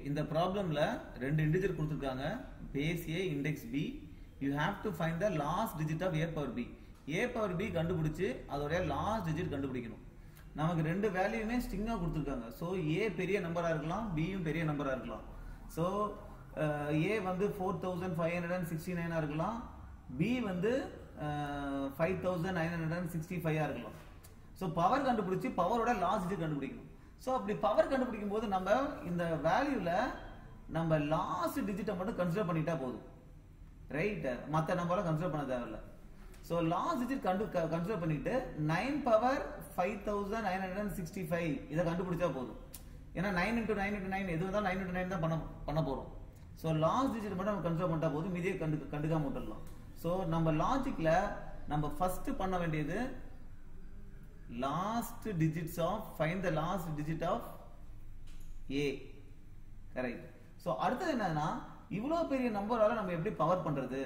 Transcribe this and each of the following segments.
இந்த ப்ராப்ளம்ல ரெண்டு இன்டிஜர் கொடுத்திருக்காங்க, base a index b. you have to find the last digit of a power b. a power b கண்டுபிடிச்சு அதோட last digit கண்டுபிடிக்கணும். நமக்கு ரெண்டு வேல்யூமே ஸ்ட்ரிங்கா கொடுத்திருக்காங்க. சோ a பெரிய நம்பரா இருக்கலாம், b யும் பெரிய நம்பரா இருக்கலாம். சோ a வந்து 4569 இருக்கலாம், b வந்து 5965 இருக்கலாம். சோ பவர் கண்டுபிடிச்சு பவரோட லாஸ்ட் டிஜிட் கண்டுபிடிக்கணும். சோ அப்படி பவர் கண்டுபிடிக்கும் போது நம்ம இந்த வேல்யூல நம்ம லாஸ்ட் டிஜிட்டை மட்டும் கன்சிடர் பண்ணிட்டா போதும், ரைட்? மத்த நம்பரை கன்சிடர் பண்ண தேவையில்ல. சோ லாஸ்ட் டிஜிட் கன்சிடர் பண்ணிட்டு 9 பவர் 5965 இதை கண்டுபிடிச்சா போதும். ஏன்னா 9 into 9 into 9 எது வந்தாலும் 9 into 9 தான் பண்ண போறோம். சோ லாஸ்ட் டிஜிட் மட்டும் நம்ம கன்சிடர் பண்ணிட்டா போதும், மீதியை கண்டுக்காம விட்டுடலாம். சோ நம்ம லாஜிக்ல நம்ம ஃபர்ஸ்ட் பண்ண வேண்டியது last digits of find the last digit of a, correct? So அடுத்து என்னன்னா இவ்வளவு பெரிய நம்பரால நம்ம எப்படி பவர் பண்றது?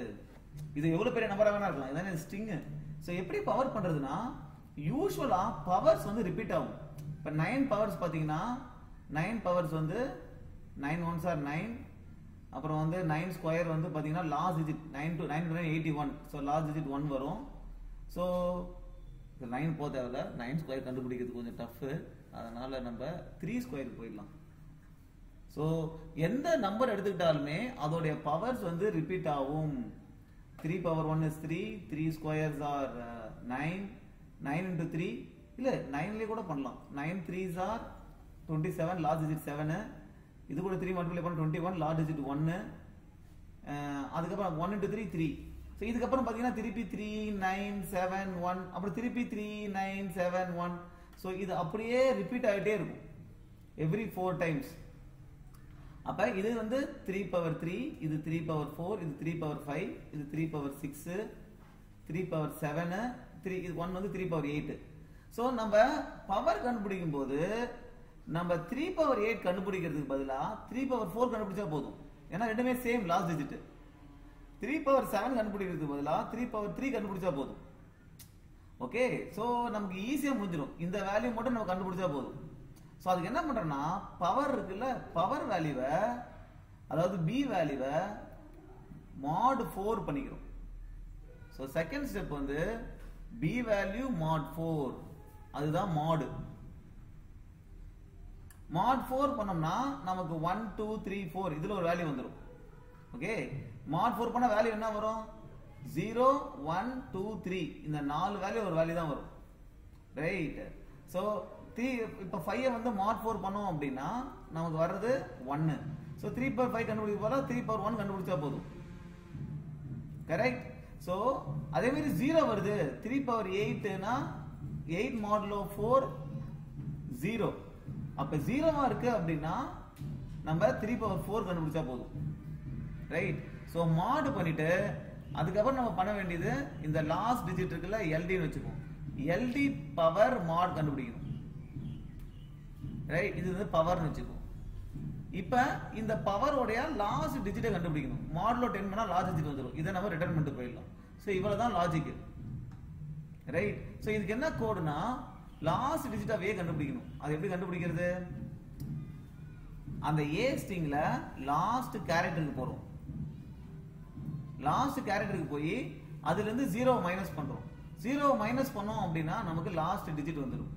இது எவ்வளவு பெரிய நம்பரா வேணா இருக்கலாம், இதானே ஸ்ட்ரிங். சோ எப்படி பவர் பண்றதுன்னா யூசுவலா பவர்ஸ் வந்து ரிப்பீட் ஆகும். இப்ப 9 பவர்ஸ் பாத்தீங்கன்னா 9 பவர்ஸ் வந்து 9 ones are 9, அப்புறம் வந்து 9 ஸ்கொயர் வந்து பாத்தீங்கன்னா last digit 9 to 9 81. So last digit 1 வரும். சோ 9 போக தேவையில்ல, 9 ஸ்கொயர் கண்டுபிடிக்கிறது கொஞ்சம் டஃப், அதனால நம்ம 3 ஸ்கொயருக்கு போயிடலாம். ஸோ எந்த நம்பர் எடுத்துக்கிட்டாலுமே அதோடைய பவர்ஸ் வந்து ரிப்பீட் ஆகும். 3 power 1 is 3, 3 squares are 9, 9 into 3 இல்ல 9லயே கூட பண்ணலாம். 9 3s are 27, லாஸ்ட் டிஜிட் 7. இது கூட 3 மல்டிப்ளை பண்ண 21, லாஸ்ட் டிஜிட் 1. அதுக்கப்புறம் 1 into 3 3. சோ இதுக்கப்புறம் பாத்தீங்கன்னா திருப்பி 3 9 7 1, அப்புறம் திருப்பி 3 9 7 1. சோ இது அப்படியே ரிப்பீட் ஆயிட்டே இருக்கும் every 4 times. அப்ப இது வந்து 3 power 3, இது 3 power 4, இது 3 power 5, இது 3 power 6, 3 power 7, 3 இது 1 வந்து 3 power 8. சோ நம்ம பவர் கண்டுபிடிக்கும் போது நம்ம 3 power 8 கண்டுபிடிக்கிறதுக்கு பதிலா 3 power 4 கண்டுபிடிச்சா போதும். ஏன்னா ரெண்டுமே சேம் லாஸ்ட் டிஜிட். 3 power 7 கண்டுபிடிக்கிறதுக்கு பதிலா 3 power 3 கண்டுபிடிச்சா போதும். ஓகே, சோ நமக்கு ஈஸியா முடிஞ்சிடும். இந்த வேல்யூ மட்டும் நம்ம கண்டுபிடிச்சா போதும். சோ அதுக்கு என்ன பண்றோம்னா பவர் இருக்குல்ல, பவர் வேல்யூவை அதாவது b வேல்யூவை mod 4 பண்ணிக்கிறோம். சோ செகண்ட் ஸ்டெப் வந்து b வேல்யூ mod 4, அதுதான் mod. mod 4 பண்ணோம்னா நமக்கு 1 2 3 4 இதுல ஒரு வேல்யூ வந்துரும். ஓகே, mod 4 பண்ண வேல்யூ என்ன வரும்? 0 1 2 3 இந்த நாலு வேல்யூ ஒரு வேல்யூ தான் வரும், ரைட்? சோ 3 இப்ப 5 வந்து mod 4 பண்ணோம் அப்படின்னா நமக்கு வர்றது 1. சோ 3 power 5 கண்டுபிடிக்க போல 3 power 1 கண்டுபிடிச்சா போதும், கரெக்ட்? சோ அதே மாதிரி 0 வருது, 3 power 8 னா 8 modulo 4 0. அப்ப 0வா இருக்கு அப்படின்னா நம்ம 3 power 4 கண்டுபிடிச்சா போதும், ரைட்? சோ mod பண்ணிட்டு அதுக்கப்புறம் நம்ம பண்ண வேண்டியது இந்த லாஸ்ட் டிஜிட் இருக்குல்ல LD ன்னு வெச்சுப்போம். LD பவர் mod கண்டுபிடிக்கணும், ரைட்? இது வந்து பவர்னு வெச்சுப்போம். இப்ப இந்த பவரோட லாஸ்ட் டிஜிட்டை கண்டுபிடிக்கணும். மாடுலோ 10 பண்ணா லாஸ்ட் டிஜிட் வந்துரும். இதை நம்ம ரிட்டர்ன் பண்ணிட்டு போயிடலாம். சோ இவ்வளவுதான் லாஜிக், ரைட்? சோ இதுக்கு என்ன கோடுனா லாஸ்ட் டிஜிட் ஆஃப் a கண்டுபிடிக்கணும். அது எப்படி கண்டுபிடிக்கிறது? அந்த a ஸ்ட்ரிங்ல லாஸ்ட் கேரக்டருக்கு போறோம். லாஸ்ட் கேரக்டருக்கு போய் அதுல இருந்து 0 மைனஸ் பண்றோம். 0 மைனஸ் பண்ணோம் அப்படின்னா நமக்கு லாஸ்ட் டிஜிட் வந்துரும்.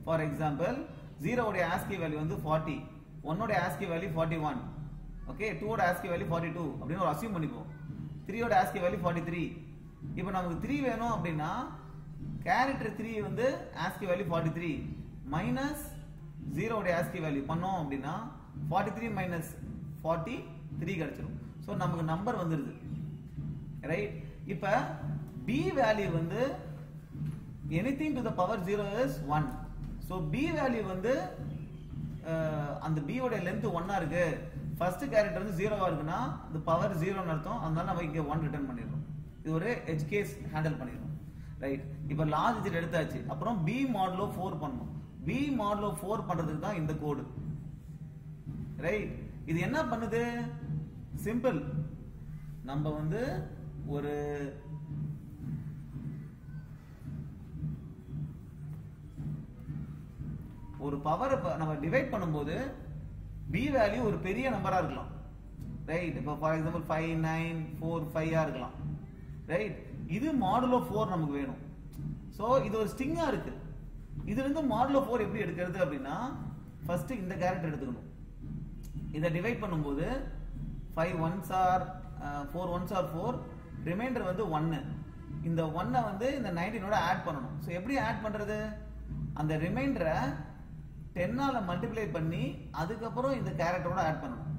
ஃபார் எக்ஸாம்பிள் 0 உடைய ASCII வேல்யூ வந்து 40, 1 உடைய ASCII வேல்யூ 41, ஓகே, 2 உடைய ASCII வேல்யூ 42 அப்படினு ஒரு அஸ்யூம் பண்ணிப்போம். 3 உடைய ASCII வேல்யூ 43. இப்போ நமக்கு 3 வேணும் அப்படின்னா கேரக்டர் 3 வந்து ASCII வேல்யூ 43 மைனஸ் 0 உடைய ASCII வேல்யூ பண்ணோம் அப்படின்னா 43 மைனஸ் 43 கிடைச்சிரும். சோ நமக்கு நம்பர் வந்துருது, ரைட்? இப்ப b வேல்யூ வந்து anything to the power 0 is 1. So b value வந்து அந்த b உடைய லெந்த் 1 இருக்கு, ஃபர்ஸ்ட் கேரக்டர் வந்து 0வா இருக்குன்னா the power 0 ன்னு அர்த்தம். அதனால நம்ம இங்க 1 ரிட்டர்ன் பண்ணிரோம். இது ஒரு எட்ஜ் கேஸ் ஹேண்டில் பண்ணிரோம், ரைட்? இப்போ லாஸ்ட் டிஜிட் எடுத்தாச்சு. அப்புறம் b modulo 4 பண்ணனும். b modulo 4 பண்றதுக்கு தான் இந்த கோட், ரைட்? இது என்ன பண்ணுது? சிம்பிள். நம்ம வந்து ஒரு ஒரு பவர் நம்ம டிவைட் பண்ணும்போது b வேல்யூ ஒரு பெரிய நம்பரா இருக்கலாம், ரைட்? இப்போ ஃபார் எக்ஸாம்பிள் 5 9 4 5 இருக்கலாம், ரைட்? இது மாடுலோ 4 நமக்கு வேணும். சோ இது ஒரு ஸ்ட்ரிங்கா இருக்கு. இதுல இருந்து மாடுலோ 4 எப்படி எடுக்கிறது அப்படின்னா ஃபர்ஸ்ட் இந்த கேரக்டர் எடுத்துக்கணும். இதை டிவைட் பண்ணும்போது 5 1s are 4 1s are 4, reminder வந்து 1. இந்த 1 வந்து இந்த 19ஓட ஆட் பண்ணணும். சோ எப்படி ஆட் பண்றது? அந்த ரிமைண்டரை 10 ஆல மல்டிப்ளை பண்ணி அதுக்கப்புறம் இந்த கேரக்டரோட ஆட் பண்ணணும்,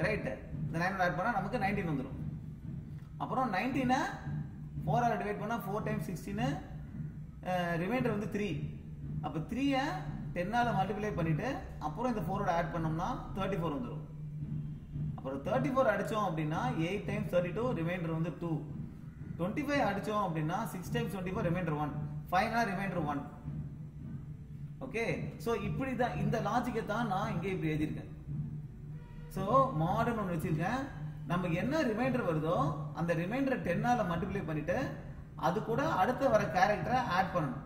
ரைட்? இந்த 9 ஆட் பண்ணா நமக்கு 19 வந்துரும். அப்புறம் 19 4 ஆல டிவைட் பண்ணா 4 டைம்ஸ் 16, ரிமைண்டர் வந்து 3. அப்ப 3 10 ஆல மல்டிப்ளை பண்ணிட்டு அப்புறம் இந்த 4 ஓட ஆட் பண்ணோம்னா 34 வந்துரும். அப்புறம் 34 அடிச்சோம் அப்படின்னா 8 டைம்ஸ் 32, ரிமைண்டர் வந்து 2. 25 அடிச்சோம் அப்படின்னா 6 டைம்ஸ் 24, ரிமைண்டர் 1. ஃபைனலா ரிமைண்டர் 1. ஓகே, சோ இப்படி தான் இந்த லாஜிக்கை தான் நான் இங்கே இப்படி எழுதியிருக்கேன். சோ மாடுன்னு ஒன்று வச்சிருக்கேன். நமக்கு என்ன ரிமைண்டர் வருதோ அந்த ரிமைண்டரை 10 ஆல மல்டிப்ளை பண்ணிட்டு அது கூட அடுத்த வர கேரக்டரை ஆட் பண்ணணும்.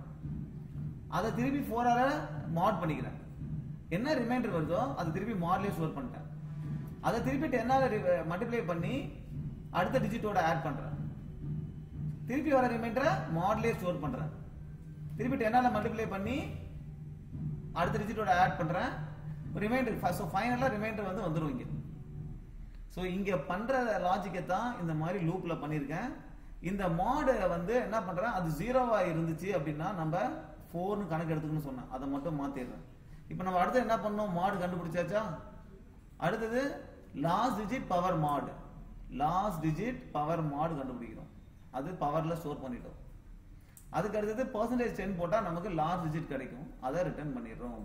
அதை திருப்பி 4 ஆல மாட் பண்ணிக்கிறேன். என்ன ரிமைண்டர் வருதோ அது திருப்பி மாட்லயே ஸ்டோர் பண்ணிட்டேன். அதை திருப்பி 10 ஆல மல்டிப்ளை பண்ணி அடுத்த டிஜிட்டோட ஆட் பண்றேன். திருப்பி வர ரிமைண்டரை மாட்லயே ஸ்டோர் பண்றேன். திருப்பி 10 ஆல மல்டிப்ளை பண்ணி அடுத்த டிஜிட்டோட ஆட் பண்றேன். ரிமைண்டர் ஃபைனலா ரிமைண்டர் வந்து வந்துரும் இங்க. சோ இங்க பண்ற லாஜிக்கை தான் இந்த மாதிரி லூப்ல பண்ணிருக்கேன். இந்த மாட் வந்து என்ன பண்றேன், அது 0வா இருந்துச்சு அப்படின்னா நம்ம 4னு கணக்கு எடுத்துக்கணும்னு சொன்னேன். அதை மட்டும் மாத்திடுறேன். இப்போ நம்ம அடுத்து என்ன பண்ணோம், மாட் கண்டுபிடிச்சாச்சா? அடுத்தது லாஸ்ட் டிஜிட் பவர் மாட். லாஸ்ட் டிஜிட் பவர் மாட் கண்டுபிடிக்கிறோம். அது பவர்ல ஸ்டோர் பண்ணிட்டோம். அதுக்கு அடுத்தது %10 போட்டா நமக்கு லாஸ்ட் டிஜிட் கிடைக்கும். அதை ரிட்டர்ன் பண்ணிடுறோம்.